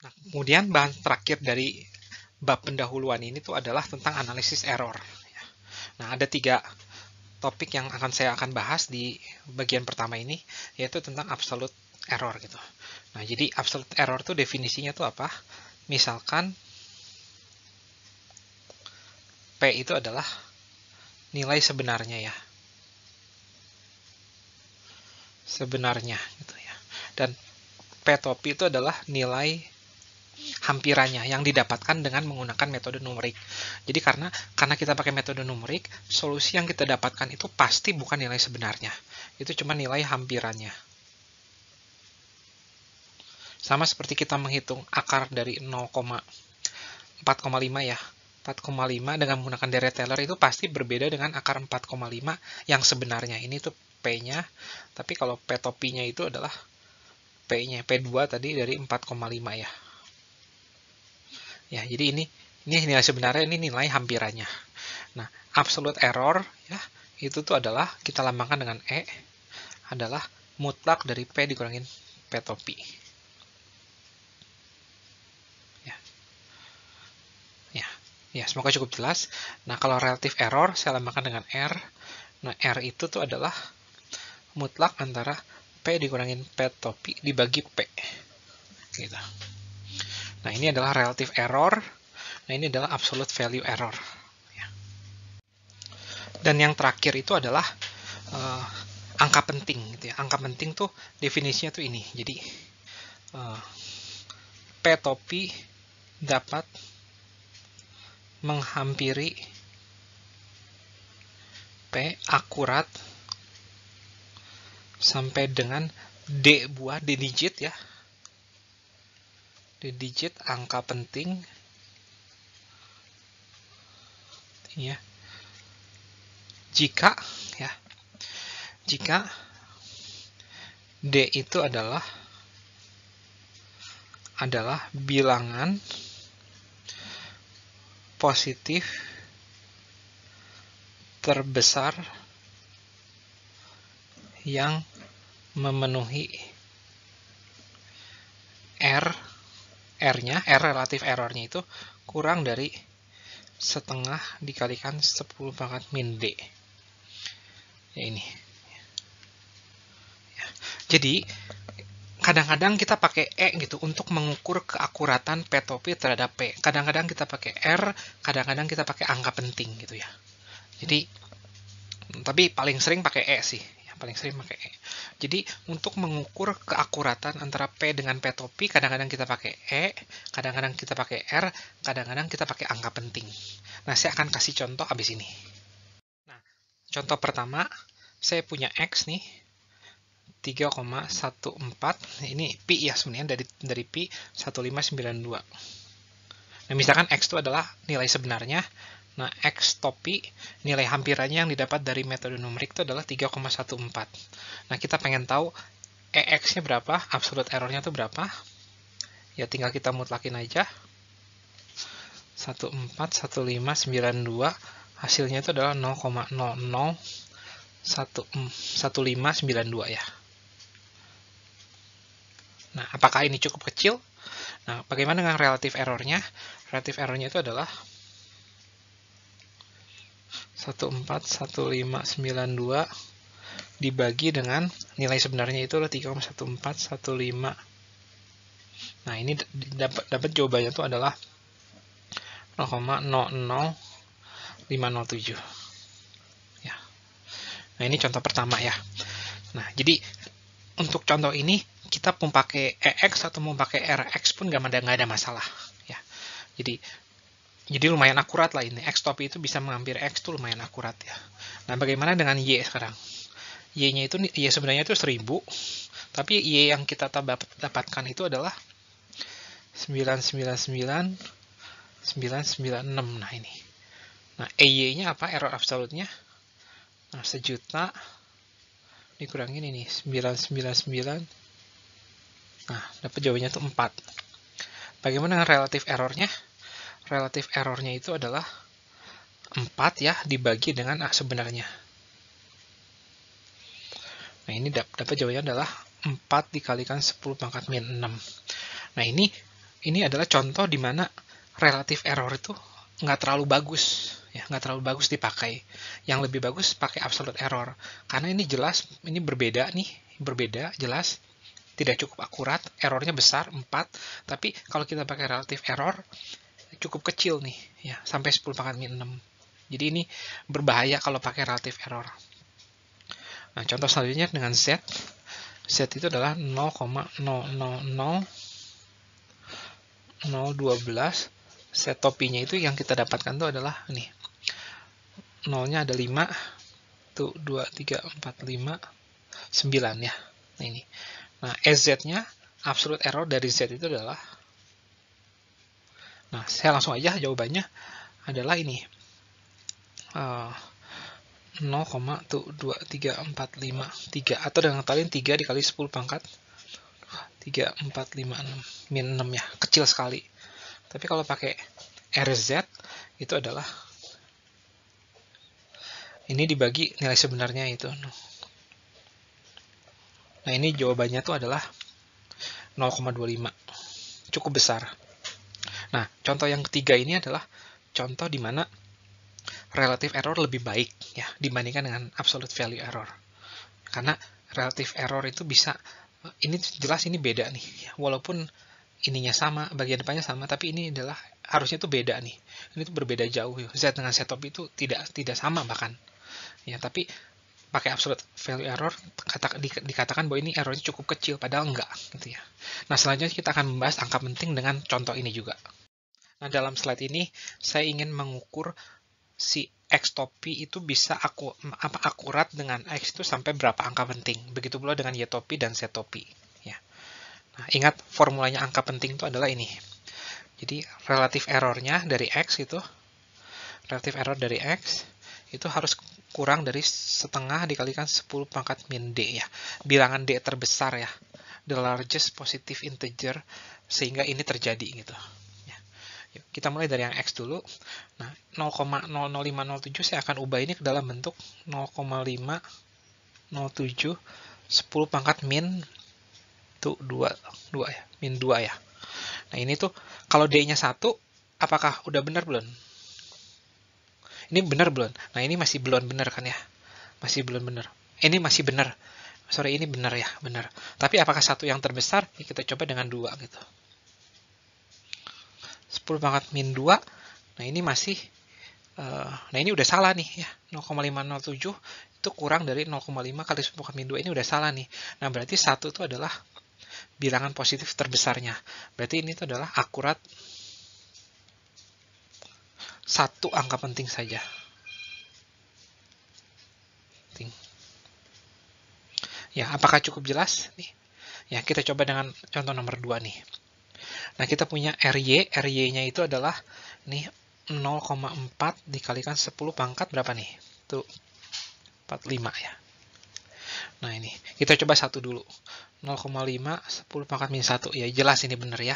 Nah, kemudian bahan terakhir dari bab pendahuluan ini tuh adalah tentang analisis error. Nah, ada 3 topik yang saya akan bahas di bagian pertama ini, yaitu tentang absolute error gitu. Nah, jadi absolute error tuh definisinya tuh apa? Misalkan P itu adalah nilai sebenarnya ya. Sebenarnya gitu ya. Dan P topi itu adalah nilai hampirannya yang didapatkan dengan menggunakan metode numerik. Jadi karena kita pakai metode numerik, solusi yang kita dapatkan itu pasti bukan nilai sebenarnya. Itu cuma nilai hampirannya. Sama seperti kita menghitung akar dari 0,4,5 ya. 4,5 dengan menggunakan deret Taylor itu pasti berbeda dengan akar 4,5 yang sebenarnya. Ini tuh P-nya, tapi kalau P topinya itu adalah P-nya, P2 tadi dari 4,5 ya. Ya, jadi ini nilai sebenarnya, ini nilai hampirannya. Nah, absolute error ya, itu tuh adalah kita lambangkan dengan E, adalah mutlak dari P dikurangin P topi. Ya. Ya. Ya, semoga cukup jelas. Nah, kalau relative error saya lambangkan dengan R. Nah, R itu tuh adalah mutlak antara P dikurangin P topi dibagi P. Gitu. Nah, ini adalah relative error. Nah, ini adalah absolute value error. Ya. Dan yang terakhir itu adalah angka penting. Gitu ya. Angka penting tuh definisinya tuh ini. Jadi, P topi dapat menghampiri P akurat sampai dengan D buah, D digit ya. D digit angka penting ya. Jika D itu adalah bilangan positif terbesar yang memenuhi R-nya, R relatif errornya itu kurang dari setengah dikalikan 10 pangkat min D. Ya ini. Ya. Jadi, kadang-kadang kita pakai E gitu untuk mengukur keakuratan P topi terhadap P. Kadang-kadang kita pakai R, kadang-kadang kita pakai angka penting gitu ya. Jadi, tapi paling sering pakai E sih. Paling sering pakai E. Jadi, untuk mengukur keakuratan antara P dengan P topi, kadang-kadang kita pakai E, kadang-kadang kita pakai R, kadang-kadang kita pakai angka penting. Nah, saya akan kasih contoh abis ini. Nah, contoh pertama, saya punya X nih, 3,14. Ini Pi ya sebenarnya, dari Pi 1592. Nah, misalkan X itu adalah nilai sebenarnya. Nah, X topi, nilai hampirannya yang didapat dari metode numerik itu adalah 3,14. Nah, kita pengen tahu EX-nya berapa, absolute error-nya itu berapa. Ya, tinggal kita mutlakin aja. 141592, hasilnya itu adalah 0,001592 ya. Nah, apakah ini cukup kecil? Nah, bagaimana dengan relative error-nya? Relative error-nya itu adalah 141592 dibagi dengan nilai sebenarnya itu adalah 3,1415. Nah, ini dapat jawabannya itu adalah 0,00507. Ya. Nah, ini contoh pertama ya. Nah, jadi untuk contoh ini kita mau pakai EX atau mau pakai RX pun nggak ada masalah ya. Jadi lumayan akurat lah ini. X topi itu bisa mengambil X itu lumayan akurat ya. Nah, bagaimana dengan Y sekarang? Y-nya itu, Y sebenarnya itu 1000, tapi Y yang kita dapatkan itu adalah 999,996. Nah, ini. Nah, EY-nya apa? Error absolutnya. Nah, 1.000.000 dikurangin ini 999. Nah, dapat jawabannya itu 4. Bagaimana dengan relative error-nya? Relative error-nya itu adalah 4 ya, dibagi dengan A sebenarnya. Nah, ini dapat jawabannya adalah 4 dikalikan 10 pangkat min 6. Nah, ini ini adalah contoh di mana relative error itu nggak terlalu bagus, ya, nggak terlalu bagus dipakai. Yang lebih bagus pakai absolute error, karena ini jelas, ini berbeda nih, berbeda, jelas, tidak cukup akurat, errornya besar, 4, tapi kalau kita pakai relative error, cukup kecil nih, ya, sampai 10 pangkat min 6. Jadi ini berbahaya kalau pakai relative error. Nah, contoh selanjutnya dengan Z. Z itu adalah 0,0000012. Z topinya itu yang kita dapatkan itu adalah nih. Nolnya ada 5, tuh 2, 3, 4, 5, 9 ya. Nah ini. Nah, SZ-nya, absolute error dari Z itu adalah, nah saya langsung aja jawabannya adalah ini. 0,2345 atau dengan kalian 3 dikali 10 pangkat 3456 min 6 ya, kecil sekali. Tapi kalau pakai RZ itu adalah ini dibagi nilai sebenarnya itu. Nah, ini jawabannya itu adalah 0,25. Cukup besar. Nah, contoh yang ketiga ini adalah contoh di mana relative error lebih baik ya dibandingkan dengan absolute value error. Karena relative error itu bisa, ini jelas ini beda nih. Walaupun ininya sama, bagian depannya sama, tapi ini adalah harusnya itu beda nih. Ini tuh berbeda jauh. Z dengan Z top itu tidak sama bahkan. Ya, tapi pakai absolute value error dikatakan bahwa ini errornya cukup kecil, padahal enggak gitu ya. Nah, selanjutnya kita akan membahas angka penting dengan contoh ini juga. Nah, dalam slide ini saya ingin mengukur si X topi itu bisa akurat dengan X itu sampai berapa angka penting. Begitu pula dengan Y topi dan Z topi. Ya. Nah, ingat formulanya angka penting itu adalah ini. Jadi relative errornya dari X itu, relative error dari X itu harus kurang dari setengah dikalikan 10 pangkat min D ya. Bilangan D terbesar ya. The largest positive integer sehingga ini terjadi gitu. Yuk, kita mulai dari yang X dulu. Nah, 0,00507 saya akan ubah ini ke dalam bentuk 0,507 10 pangkat min tuh 2 ya, min 2 ya. Nah, ini tuh kalau D-nya 1, apakah udah benar belum? Ini benar belum? Nah, ini masih belum benar kan ya? Masih belum benar. Ini masih benar. Sorry, ini benar ya, benar. Tapi apakah satu yang terbesar? Ya, kita coba dengan 2 gitu. 10 pangkat min 2, nah ini masih, nah ini udah salah nih ya, 0,507 itu kurang dari 0,5 kali 10 pangkat min 2, ini udah salah nih. Nah, berarti 1 itu adalah bilangan positif terbesarnya. Berarti ini itu adalah akurat 1 angka penting saja. Ya, apakah cukup jelas? Nih. Ya, kita coba dengan contoh nomor 2 nih. Nah, kita punya RY-nya itu adalah nih 0,4 dikalikan 10 pangkat berapa nih? Tuh, 45 ya. Nah, ini. Kita coba 1 dulu. 0,5, 10 pangkat min 1. Ya, jelas ini benar ya.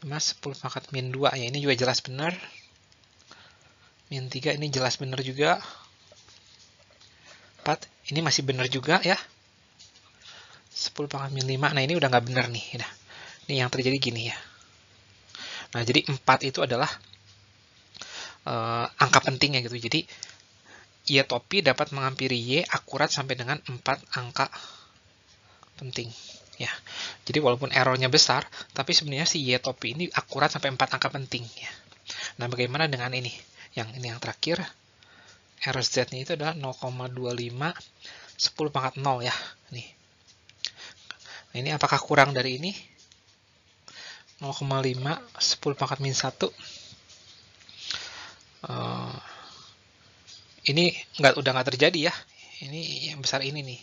10 pangkat min 2. Ya, ini juga jelas benar. Min 3, ini jelas benar juga. 4, ini masih benar juga ya. 10 pangkat min 5. Nah, ini udah nggak benar nih. Nah, ini yang terjadi gini ya. Nah, jadi 4 itu adalah angka pentingnya gitu. Jadi, Y topi dapat menghampiri Y akurat sampai dengan 4 angka penting. Ya. Jadi, walaupun errornya besar, tapi sebenarnya si Y topi ini akurat sampai 4 angka penting. Ya. Nah, bagaimana dengan ini? Yang ini yang terakhir. RZ-nya itu adalah 0,25 10 pangkat 0 ya. Nih. Nah, ini apakah kurang dari ini? 0,5 10 pangkat min 1. Ini udah nggak terjadi ya. Ini yang besar ini nih.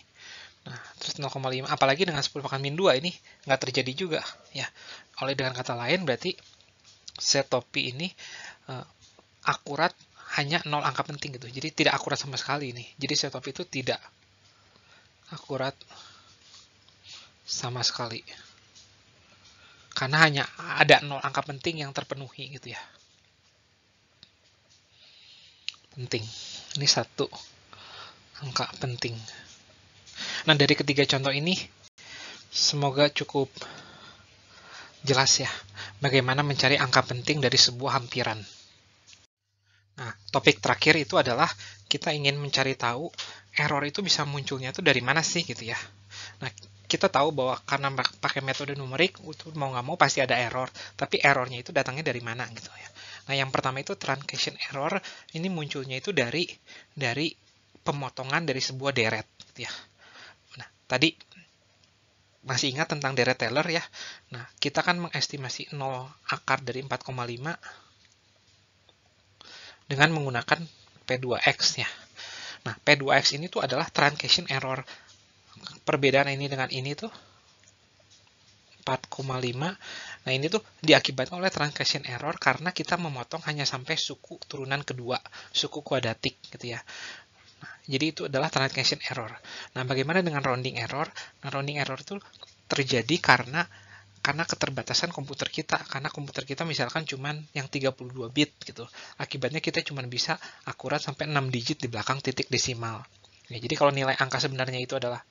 Nah, terus 0,5. Apalagi dengan 10 pangkat min 2 ini nggak terjadi juga. Ya. Oleh dengan kata lain berarti Z topi ini akurat hanya 0 angka penting gitu. Jadi tidak akurat sama sekali ini. Jadi Z topi itu tidak akurat sama sekali. Karena hanya ada 0 angka penting yang terpenuhi gitu ya. Penting. Ini 1 angka penting. Nah, dari ketiga contoh ini semoga cukup jelas ya. bagaimana mencari angka penting dari sebuah hampiran. Nah, topik terakhir itu adalah kita ingin mencari tahu error itu bisa munculnya itu dari mana sih gitu ya. Nah, kita tahu bahwa karena pakai metode numerik, itu mau nggak mau pasti ada error. Tapi errornya itu datangnya dari mana gitu ya. Nah, yang pertama itu truncation error. Ini munculnya itu dari pemotongan dari sebuah deret gitu ya. Nah, tadi masih ingat tentang deret Taylor ya. Nah, kita kan mengestimasi 0 akar dari 4,5 dengan menggunakan P2X ya. Nah, P2X ini tuh adalah truncation error. Perbedaan ini dengan ini tuh 4,5. Nah, ini tuh diakibatkan oleh truncation error karena kita memotong hanya sampai suku turunan kedua, suku kuadratik gitu ya. Nah, jadi itu adalah truncation error. Nah, bagaimana dengan rounding error? Nah, rounding error itu terjadi karena keterbatasan komputer kita. Karena komputer kita misalkan cuman yang 32 bit gitu. Akibatnya kita cuman bisa akurat sampai 6 digit di belakang titik desimal. Ya, jadi kalau nilai angka sebenarnya itu adalah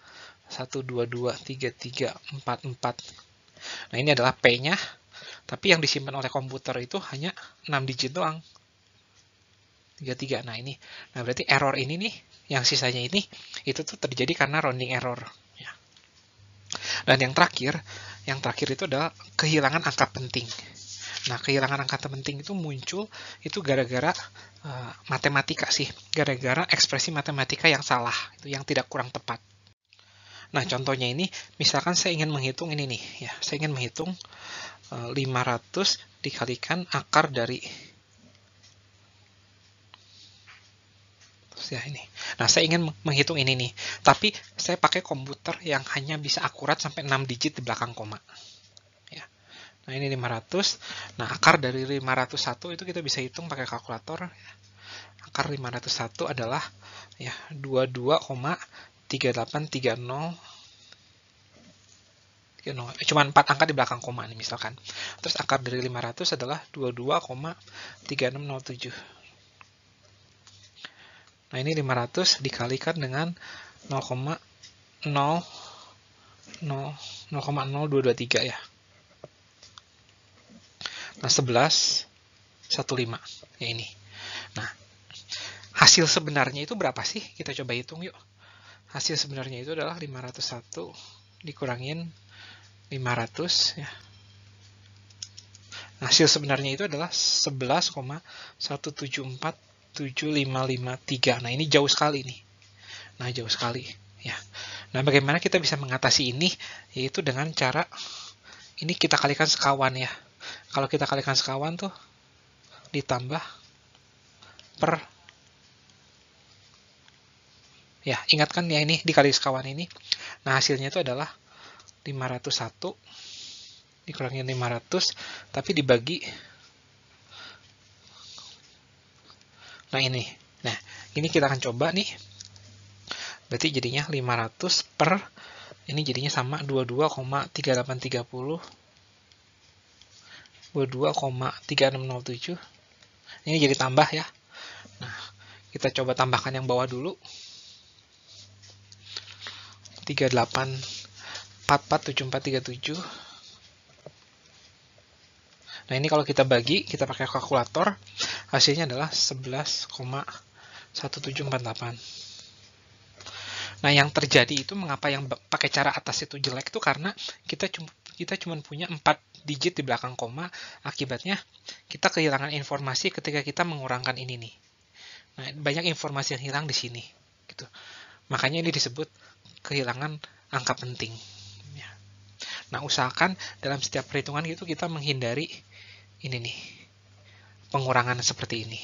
122 33 44. Nah, ini adalah P-nya, tapi yang disimpan oleh komputer itu hanya 6 digit doang. 33. Nah, ini. Nah, berarti error ini nih, yang sisanya ini, itu tuh terjadi karena rounding error. Ya. Dan yang terakhir itu adalah kehilangan angka penting. Nah, kehilangan angka penting itu muncul itu gara-gara matematika sih. Gara-gara ekspresi matematika yang salah, itu yang tidak kurang tepat. Nah, contohnya ini, misalkan saya ingin menghitung ini nih, ya, saya ingin menghitung 500 dikalikan akar dari, ya ini. Nah, saya ingin menghitung ini nih, tapi saya pakai komputer yang hanya bisa akurat sampai 6 digit di belakang koma. Ya. Nah, ini 500. Nah, akar dari 501 itu kita bisa hitung pakai kalkulator. Akar 501 adalah ya 22,3830. Cuma 4 angka di belakang koma nih misalkan. Terus akar dari 500 adalah 22,3607. Nah, ini 500 dikalikan dengan 0,0223 ya. Nah, 11,15 ya ini. Nah, hasil sebenarnya itu berapa sih? Kita coba hitung yuk. Hasil sebenarnya itu adalah 501 dikurangin 500 ya. Hasil sebenarnya itu adalah 11,1747553. Nah, ini jauh sekali nih. Nah, jauh sekali ya. Nah, bagaimana kita bisa mengatasi ini? Yaitu dengan cara ini kita kalikan sekawan ya. Kalau kita kalikan sekawan tuh ditambah per ya, ingatkan ya ini dikali sekawan ini. Nah, hasilnya itu adalah 501 dikurangin 500 tapi dibagi. Nah, ini. Nah, ini kita akan coba nih. Berarti jadinya 500 per ini jadinya sama 22,3830 22,3607. Ini jadi tambah ya. Nah, kita coba tambahkan yang bawah dulu. 38447437. Nah, ini kalau kita bagi, kita pakai kalkulator, hasilnya adalah 11,1748. Nah, yang terjadi itu mengapa yang pakai cara atas itu jelek itu karena kita cuma punya 4 digit di belakang koma, akibatnya kita kehilangan informasi ketika kita mengurangkan ini nih. Nah, banyak informasi yang hilang di sini gitu. Makanya ini disebut kehilangan angka penting. Ya. Nah, usahakan dalam setiap perhitungan itu kita menghindari ini nih, pengurangan seperti ini.